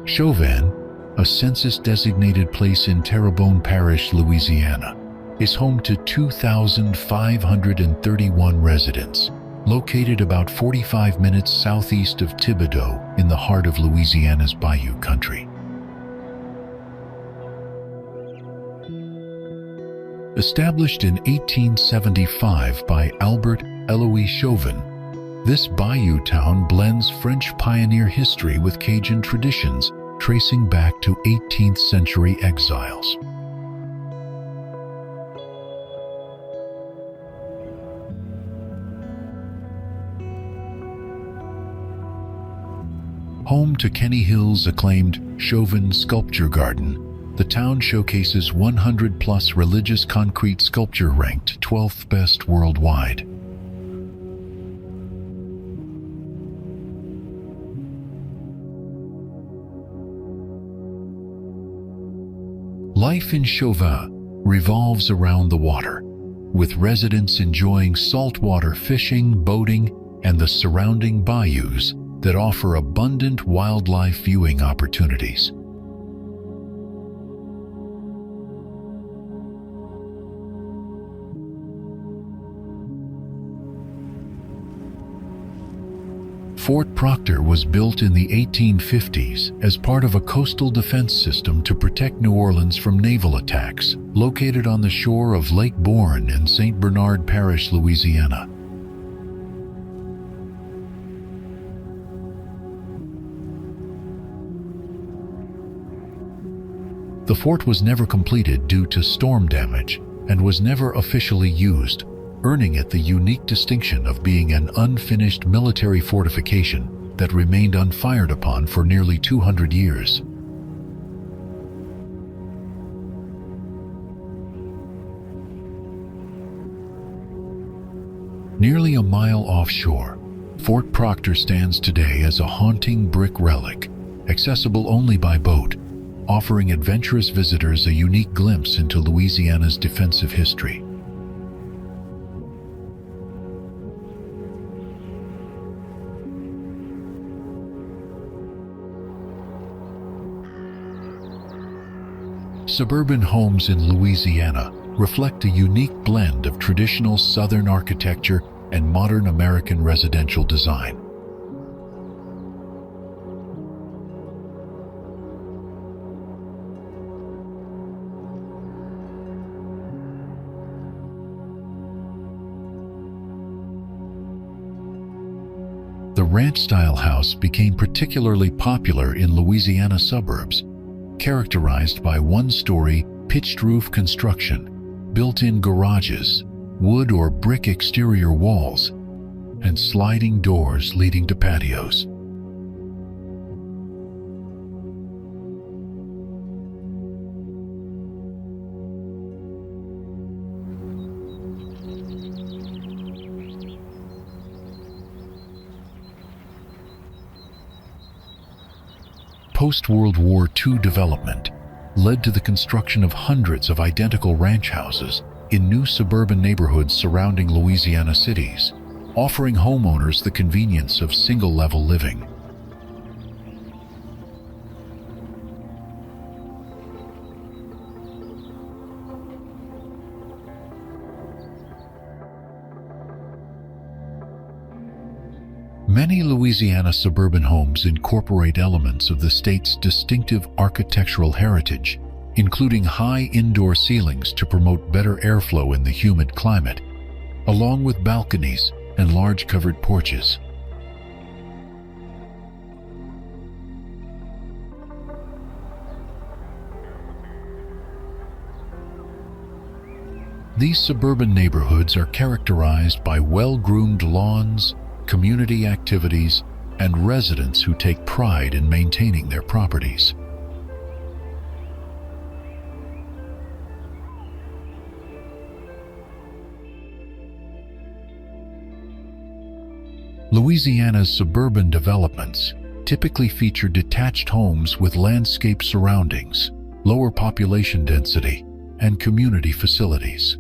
[SPEAKER 1] Chauvin, a census-designated place in Terrebonne Parish, Louisiana, is home to 2,531 residents, located about 45 minutes southeast of Thibodaux in the heart of Louisiana's Bayou country. Established in 1875 by Albert Louis Chauvin, this Bayou town blends French pioneer history with Cajun traditions, tracing back to 18th century exiles. Home to Kenny Hill's acclaimed Chauvin Sculpture Garden, the town showcases 100-plus religious concrete sculpture ranked 12th best worldwide. Life in Chauvin revolves around the water, with residents enjoying saltwater fishing, boating, and the surrounding bayous that offer abundant wildlife viewing opportunities. Fort Proctor was built in the 1850s as part of a coastal defense system to protect New Orleans from naval attacks, located on the shore of Lake Borgne in St. Bernard Parish, Louisiana. The fort was never completed due to storm damage and was never officially used, earning it the unique distinction of being an unfinished military fortification that remained unfired upon for nearly 200 years. Nearly a mile offshore, Fort Proctor stands today as a haunting brick relic, accessible only by boat, offering adventurous visitors a unique glimpse into Louisiana's defensive history. Suburban homes in Louisiana reflect a unique blend of traditional Southern architecture and modern American residential design. The ranch-style house became particularly popular in Louisiana suburbs, characterized by one-story, pitched-roof construction, built-in garages, wood or brick exterior walls, and sliding doors leading to patios. Post-World War II development led to the construction of hundreds of identical ranch houses in new suburban neighborhoods surrounding Louisiana cities, offering homeowners the convenience of single-level living. Many Louisiana suburban homes incorporate elements of the state's distinctive architectural heritage, including high indoor ceilings to promote better airflow in the humid climate, along with balconies and large covered porches. These suburban neighborhoods are characterized by well-groomed lawns, community activities, and residents who take pride in maintaining their properties. Louisiana's suburban developments typically feature detached homes with landscape surroundings, lower population density, and community facilities.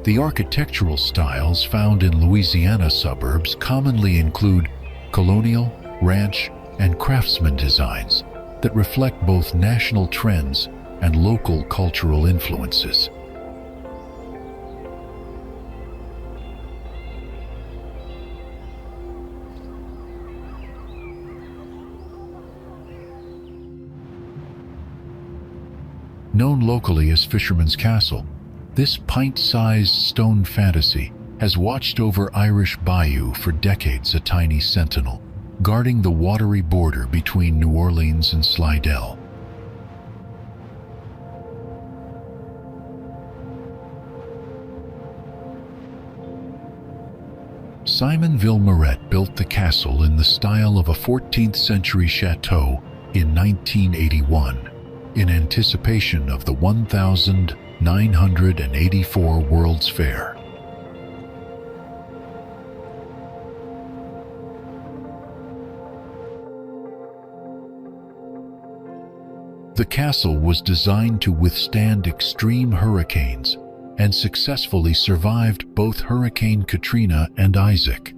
[SPEAKER 1] The architectural styles found in Louisiana suburbs commonly include colonial, ranch, and craftsman designs that reflect both national trends and local cultural influences. Known locally as Fisherman's Castle, this pint-sized stone fantasy has watched over Irish Bayou for decades, a tiny sentinel, guarding the watery border between New Orleans and Slidell. Simon Vilmoret built the castle in the style of a 14th century chateau in 1981, in anticipation of the 1984 World's Fair. The castle was designed to withstand extreme hurricanes and successfully survived both Hurricane Katrina and Isaac.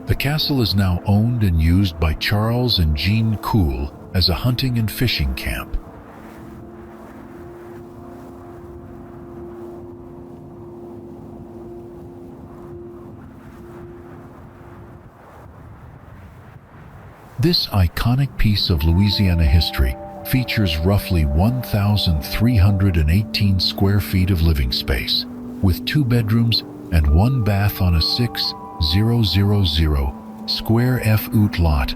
[SPEAKER 1] The castle is now owned and used by Charles and Jean Cool as a hunting and fishing camp. This iconic piece of Louisiana history features roughly 1,318 square feet of living space, with 2 bedrooms and 1 bath on a 6,000 square foot lot.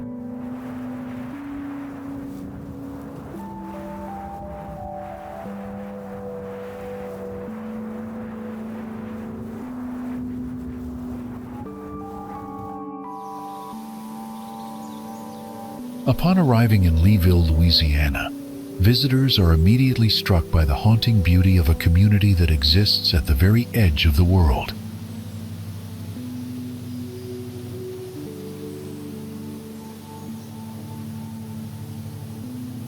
[SPEAKER 1] Upon arriving in Leeville, Louisiana, visitors are immediately struck by the haunting beauty of a community that exists at the very edge of the world.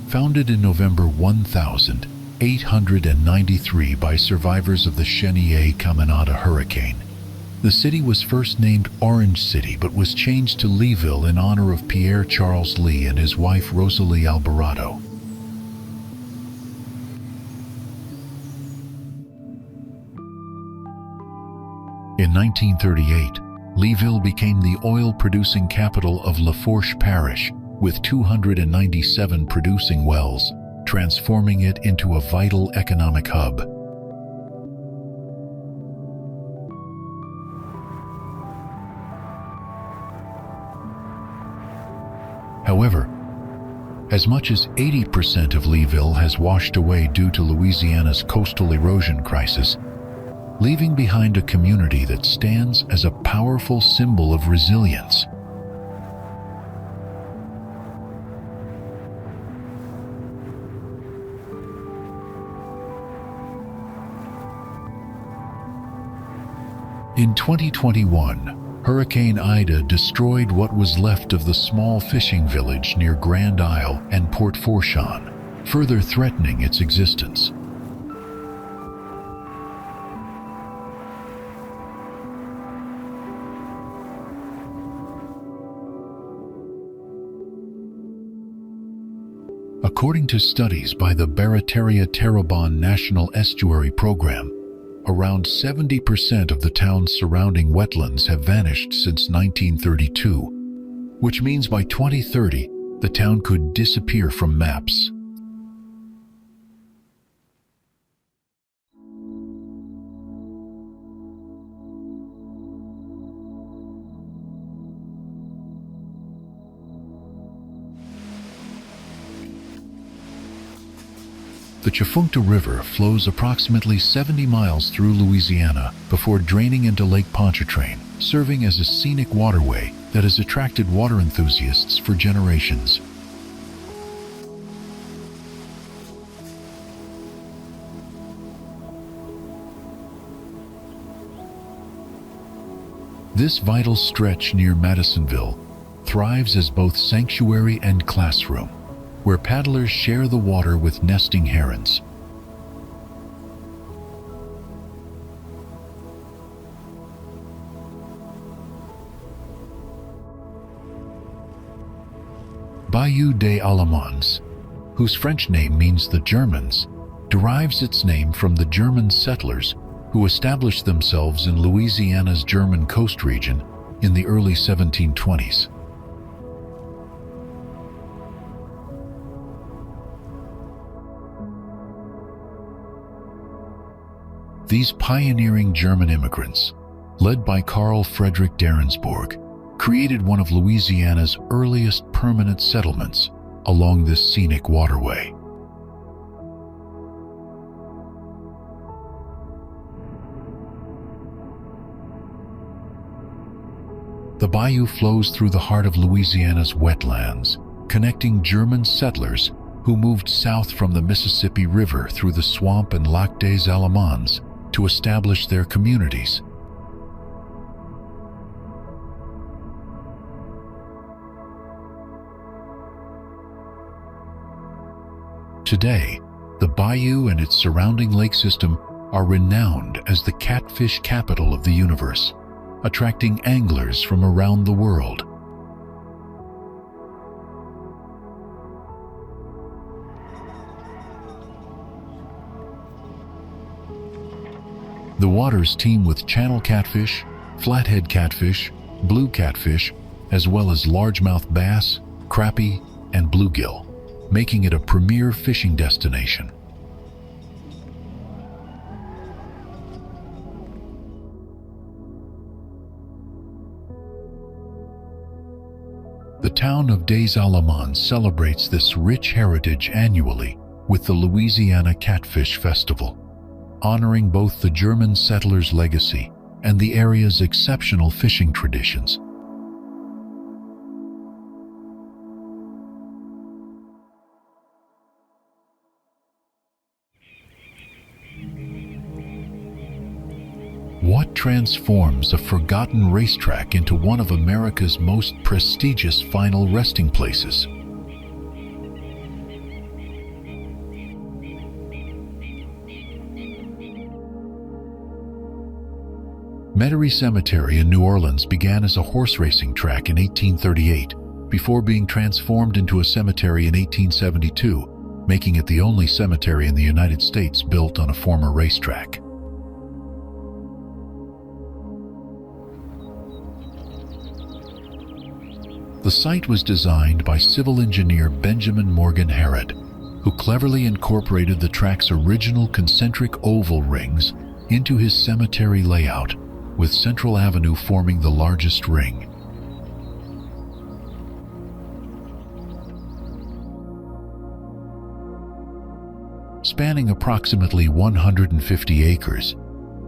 [SPEAKER 1] Founded in November 1893 by survivors of the Chenier-Caminada hurricane, the city was first named Orange City but was changed to Leeville in honor of Pierre Charles Lee and his wife Rosalie Alvarado. In 1938, Leeville became the oil-producing capital of Lafourche Parish, with 297 producing wells, transforming it into a vital economic hub. However, as much as 80% of Leeville has washed away due to Louisiana's coastal erosion crisis, leaving behind a community that stands as a powerful symbol of resilience. In 2021, Hurricane Ida destroyed what was left of the small fishing village near Grand Isle and Port-Aux-Chenes, further threatening its existence. According to studies by the Barataria-Terrebonne National Estuary Program, around 70% of the town's surrounding wetlands have vanished since 1932, which means by 2030, the town could disappear from maps. The Tchefuncte River flows approximately 70 miles through Louisiana before draining into Lake Pontchartrain, serving as a scenic waterway that has attracted water enthusiasts for generations. This vital stretch near Madisonville thrives as both sanctuary and classroom, where paddlers share the water with nesting herons. Bayou des Allemands, whose French name means the Germans, derives its name from the German settlers who established themselves in Louisiana's German coast region in the early 1720s. These pioneering German immigrants, led by Carl Friedrich D'Arensbourg, created one of Louisiana's earliest permanent settlements along this scenic waterway. The bayou flows through the heart of Louisiana's wetlands, connecting German settlers who moved south from the Mississippi River through the swamp and Lac des Allemands to establish their communities. Today, the bayou and its surrounding lake system are renowned as the catfish capital of the universe, attracting anglers from around the world. The waters teem with channel catfish, flathead catfish, blue catfish, as well as largemouth bass, crappie, and bluegill, making it a premier fishing destination. The town of Des Allemands celebrates this rich heritage annually with the Louisiana Catfish Festival, honoring both the German settlers' legacy and the area's exceptional fishing traditions. What transforms a forgotten racetrack into one of America's most prestigious final resting places? Metairie Cemetery in New Orleans began as a horse racing track in 1838, before being transformed into a cemetery in 1872, making it the only cemetery in the United States built on a former racetrack. The site was designed by civil engineer Benjamin Morgan Harrod, who cleverly incorporated the track's original concentric oval rings into his cemetery layout, with Central Avenue forming the largest ring. Spanning approximately 150 acres,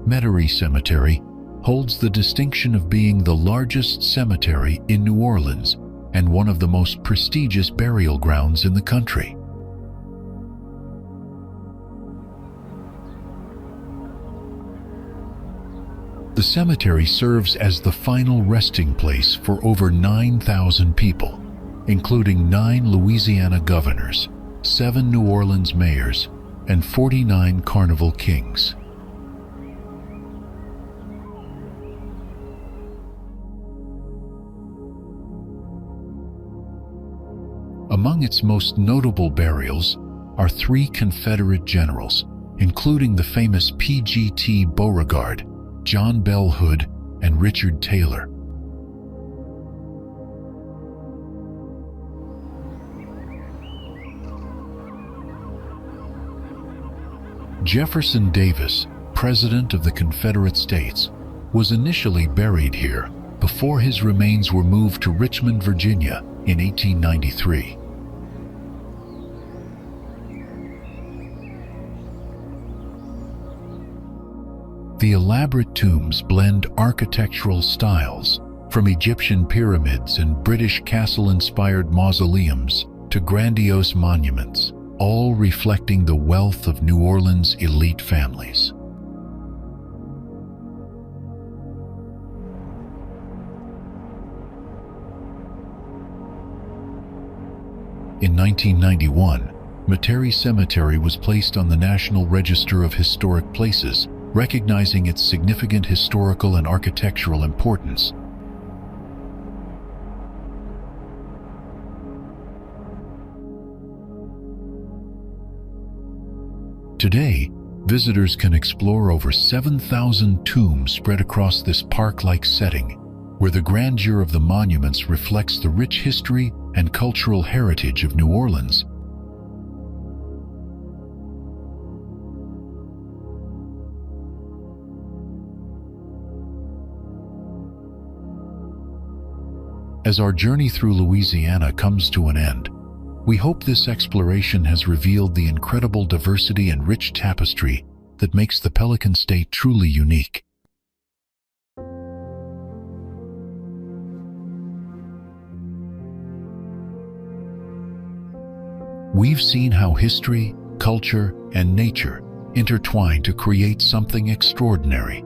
[SPEAKER 1] Metairie Cemetery holds the distinction of being the largest cemetery in New Orleans and one of the most prestigious burial grounds in the country. The cemetery serves as the final resting place for over 9,000 people, including 9 Louisiana governors, 7 New Orleans mayors, and 49 carnival kings. Among its most notable burials are 3 Confederate generals, including the famous P.G.T. Beauregard, John Bell Hood, and Richard Taylor. Jefferson Davis, President of the Confederate States, was initially buried here before his remains were moved to Richmond, Virginia in 1893. The elaborate tombs blend architectural styles, from Egyptian pyramids and British castle-inspired mausoleums to grandiose monuments, all reflecting the wealth of New Orleans' elite families. In 1991, Metairie Cemetery was placed on the National Register of Historic Places, recognizing its significant historical and architectural importance. Today, visitors can explore over 7,000 tombs spread across this park-like setting, where the grandeur of the monuments reflects the rich history and cultural heritage of New Orleans. As our journey through Louisiana comes to an end, we hope this exploration has revealed the incredible diversity and rich tapestry that makes the Pelican State truly unique. We've seen how history, culture, and nature intertwine to create something extraordinary,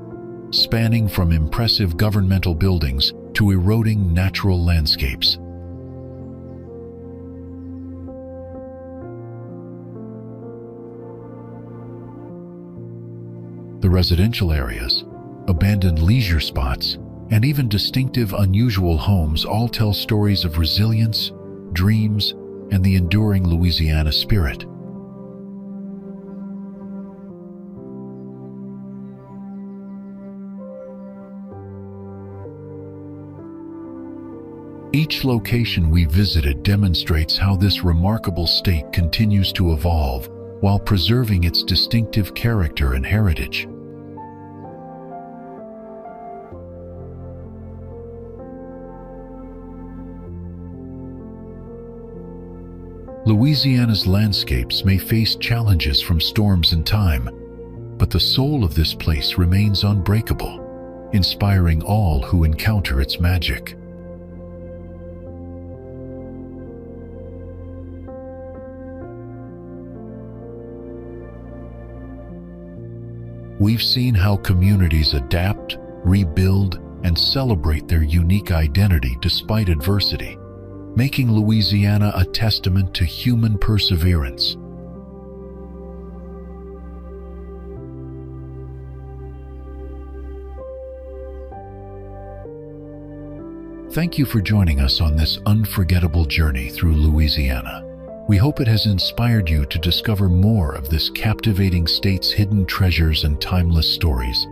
[SPEAKER 1] spanning from impressive governmental buildings to eroding natural landscapes. The residential areas, abandoned leisure spots, and even distinctive, unusual homes all tell stories of resilience, dreams, and the enduring Louisiana spirit. Each location we visited demonstrates how this remarkable state continues to evolve while preserving its distinctive character and heritage. Louisiana's landscapes may face challenges from storms and time, but the soul of this place remains unbreakable, inspiring all who encounter its magic. We've seen how communities adapt, rebuild, and celebrate their unique identity despite adversity, making Louisiana a testament to human perseverance. Thank you for joining us on this unforgettable journey through Louisiana. We hope it has inspired you to discover more of this captivating state's hidden treasures and timeless stories.